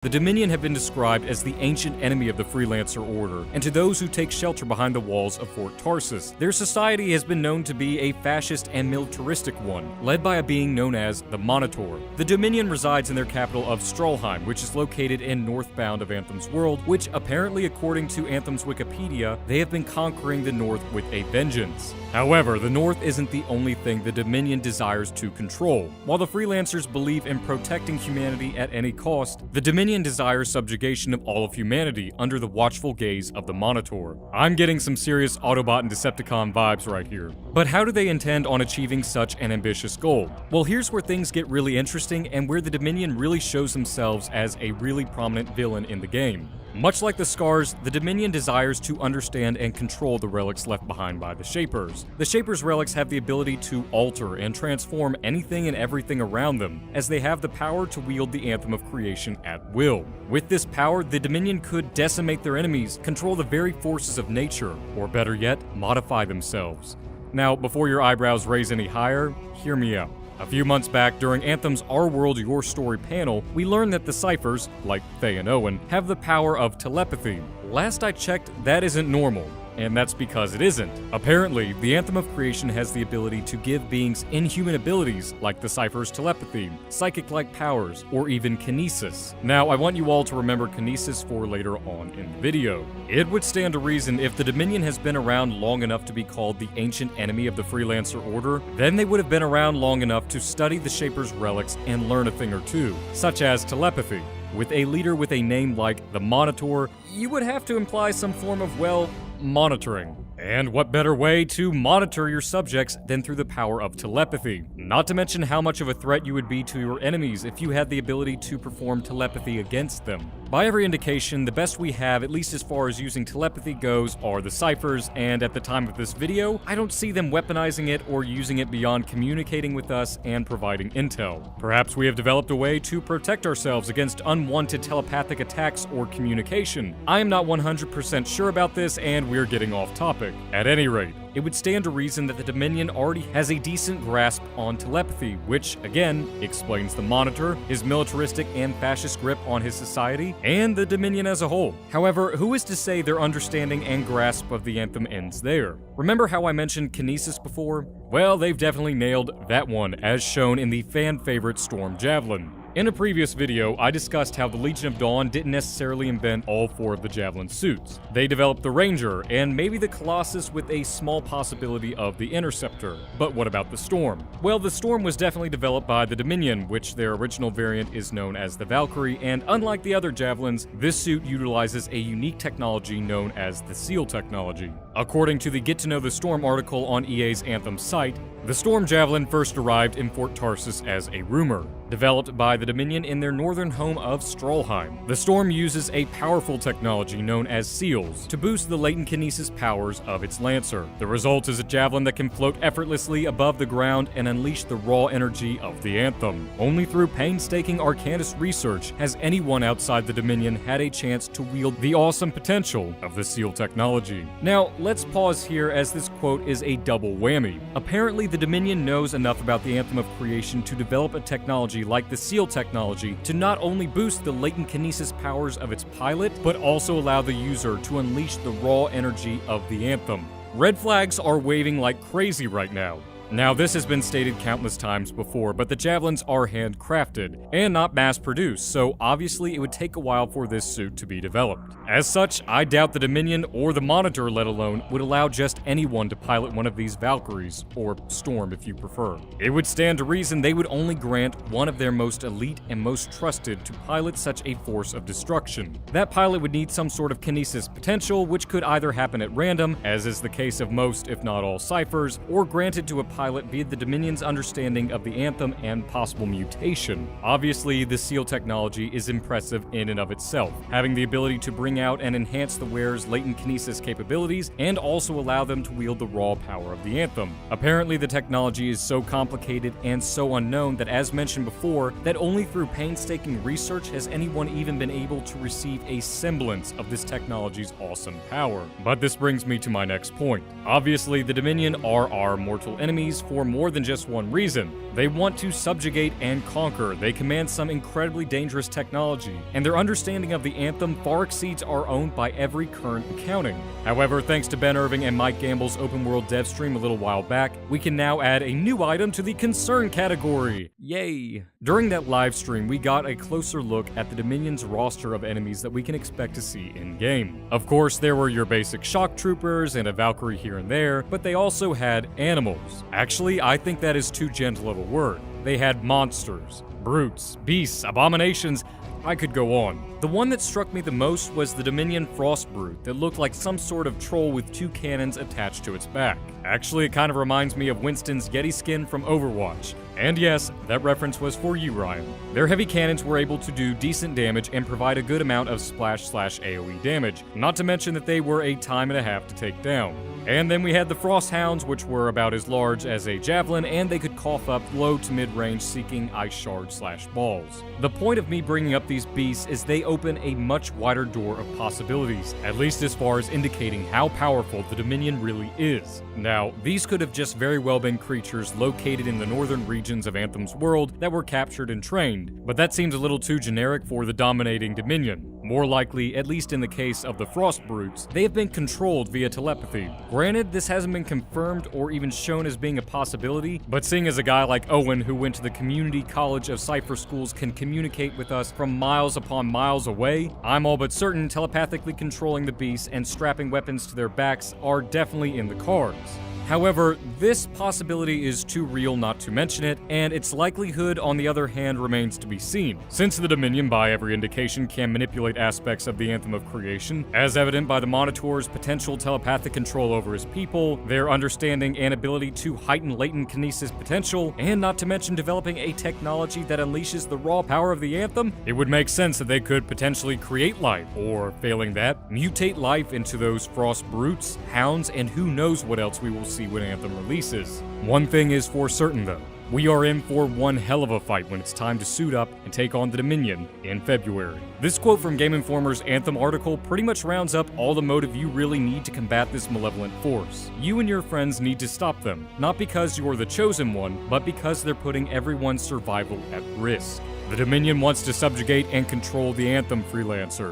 The Dominion have been described as the ancient enemy of the Freelancer Order, and to those who take shelter behind the walls of Fort Tarsus. Their society has been known to be a fascist and militaristic one, led by a being known as the Monitor. The Dominion resides in their capital of Strollheim, which is located in northbound of Anthem's world, which apparently, according to Anthem's Wikipedia, they have been conquering the North with a vengeance. However, the North isn't the only thing the Dominion desires to control. While the Freelancers believe in protecting humanity at any cost, the Dominion desires subjugation of all of humanity under the watchful gaze of the Monitor. I'm getting some serious Autobot and Decepticon vibes right here. But how do they intend on achieving such an ambitious goal? Well, here's where things get really interesting and where the Dominion really shows themselves as a really prominent villain in the game. Much like the Scars, the Dominion desires to understand and control the relics left behind by the Shapers. The Shapers' relics have the ability to alter and transform anything and everything around them, as they have the power to wield the Anthem of Creation at will. With this power, the Dominion could decimate their enemies, control the very forces of nature, or better yet, modify themselves. Now, before your eyebrows raise any higher, hear me out. A few months back, during Anthem's Our World, Your Story panel, we learned that the Ciphers, like Faye and Owen, have the power of telepathy. Last I checked, that isn't normal. And that's because it isn't. Apparently, the Anthem of Creation has the ability to give beings inhuman abilities like the Cypher's telepathy, psychic-like powers, or even kinesis. Now, I want you all to remember kinesis for later on in the video. It would stand to reason if the Dominion has been around long enough to be called the ancient enemy of the Freelancer Order, then they would have been around long enough to study the Shaper's relics and learn a thing or two, such as telepathy. With a leader with a name like the Monitor, you would have to imply some form of, well, monitoring. And what better way to monitor your subjects than through the power of telepathy? Not to mention how much of a threat you would be to your enemies if you had the ability to perform telepathy against them. By every indication, the best we have, at least as far as using telepathy goes, are the Ciphers, and at the time of this video, I don't see them weaponizing it or using it beyond communicating with us and providing intel. Perhaps we have developed a way to protect ourselves against unwanted telepathic attacks or communication. I am not 100% sure about this, and we're getting off topic. At any rate, it would stand to reason that the Dominion already has a decent grasp on telepathy, which, again, explains the Monitor, his militaristic and fascist grip on his society, and the Dominion as a whole. However, who is to say their understanding and grasp of the Anthem ends there? Remember how I mentioned kinesis before? Well, they've definitely nailed that one, as shown in the fan-favorite Storm Javelin. In a previous video, I discussed how the Legion of Dawn didn't necessarily invent all 4 of the Javelin suits. They developed the Ranger, and maybe the Colossus with a small possibility of the Interceptor. But what about the Storm? Well, the Storm was definitely developed by the Dominion, which their original variant is known as the Valkyrie, and unlike the other Javelins, this suit utilizes a unique technology known as the Seal technology. According to the Get to Know the Storm article on EA's Anthem site, the Storm Javelin first arrived in Fort Tarsus as a rumor, developed by the Dominion in their northern home of Strollheim. The Storm uses a powerful technology known as seals to boost the latent kinesis powers of its Lancer. The result is a javelin that can float effortlessly above the ground and unleash the raw energy of the Anthem. Only through painstaking Arcanist research has anyone outside the Dominion had a chance to wield the awesome potential of the seal technology. Now, let's pause here as this quote is a double whammy. Apparently, the Dominion knows enough about the Anthem of Creation to develop a technology like the seal technology to not only boost the latent kinesis powers of its pilot, but also allow the user to unleash the raw energy of the Anthem. Red flags are waving like crazy right now. Now, this has been stated countless times before, but the Javelins are handcrafted and not mass-produced, so obviously it would take a while for this suit to be developed. As such, I doubt the Dominion, or the Monitor let alone, would allow just anyone to pilot one of these Valkyries, or Storm if you prefer. It would stand to reason they would only grant one of their most elite and most trusted to pilot such a force of destruction. That pilot would need some sort of kinesis potential, which could either happen at random, as is the case of most if not all Ciphers, or granted to a pilot via the Dominion's understanding of the Anthem and possible mutation. Obviously, the seal technology is impressive in and of itself, having the ability to bring out and enhance the wearer's latent kinesis capabilities and also allow them to wield the raw power of the Anthem. Apparently, the technology is so complicated and so unknown that, as mentioned before, that only through painstaking research has anyone even been able to receive a semblance of this technology's awesome power. But this brings me to my next point. Obviously, the Dominion are our mortal enemies, enemies for more than just one reason. They want to subjugate and conquer, they command some incredibly dangerous technology, and their understanding of the Anthem far exceeds our own by every current accounting. However, thanks to Ben Irving and Mike Gamble's open world dev stream a little while back, we can now add a new item to the concern category. Yay! During that live stream, we got a closer look at the Dominion's roster of enemies that we can expect to see in-game. Of course, there were your basic shock troopers and a Valkyrie here and there, but they also had animals. Actually, I think that is too gentle of a word. They had monsters, brutes, beasts, abominations. I could go on. The one that struck me the most was the Dominion Frost Brute that looked like some sort of troll with two cannons attached to its back. Actually, it kind of reminds me of Winston's Yeti skin from Overwatch. And yes, that reference was for you, Ryan. Their heavy cannons were able to do decent damage and provide a good amount of splash/AoE damage, not to mention that they were a time and a half to take down. And then we had the Frost Hounds, which were about as large as a javelin, and they could cough up low to mid-range seeking ice shards/balls. The point of me bringing up these beasts is they open a much wider door of possibilities, at least as far as indicating how powerful the Dominion really is. Now, these could have just very well been creatures located in the northern regions of Anthem's world that were captured and trained, but that seems a little too generic for the dominating Dominion. More likely, at least in the case of the Frost Brutes, they have been controlled via telepathy. Granted, this hasn't been confirmed or even shown as being a possibility, but seeing as a guy like Owen who went to the Community College of Cypher Schools can communicate with us from miles upon miles away, I'm all but certain telepathically controlling the beasts and strapping weapons to their backs are definitely in the cards. However, this possibility is too real not to mention it, and its likelihood, on the other hand, remains to be seen. Since the Dominion, by every indication, can manipulate aspects of the Anthem of Creation, as evident by the Monitor's potential telepathic control over his people, their understanding and ability to heighten latent kinesis potential, and not to mention developing a technology that unleashes the raw power of the Anthem, it would make sense that they could potentially create life, or, failing that, mutate life into those Frost Brutes, Hounds, and who knows what else we will see when Anthem releases. One thing is for certain though, we are in for one hell of a fight when it's time to suit up and take on the Dominion in February. This quote from Game Informer's Anthem article pretty much rounds up all the motive you really need to combat this malevolent force. You and your friends need to stop them, not because you're the chosen one, but because they're putting everyone's survival at risk. The Dominion wants to subjugate and control the Anthem freelancers.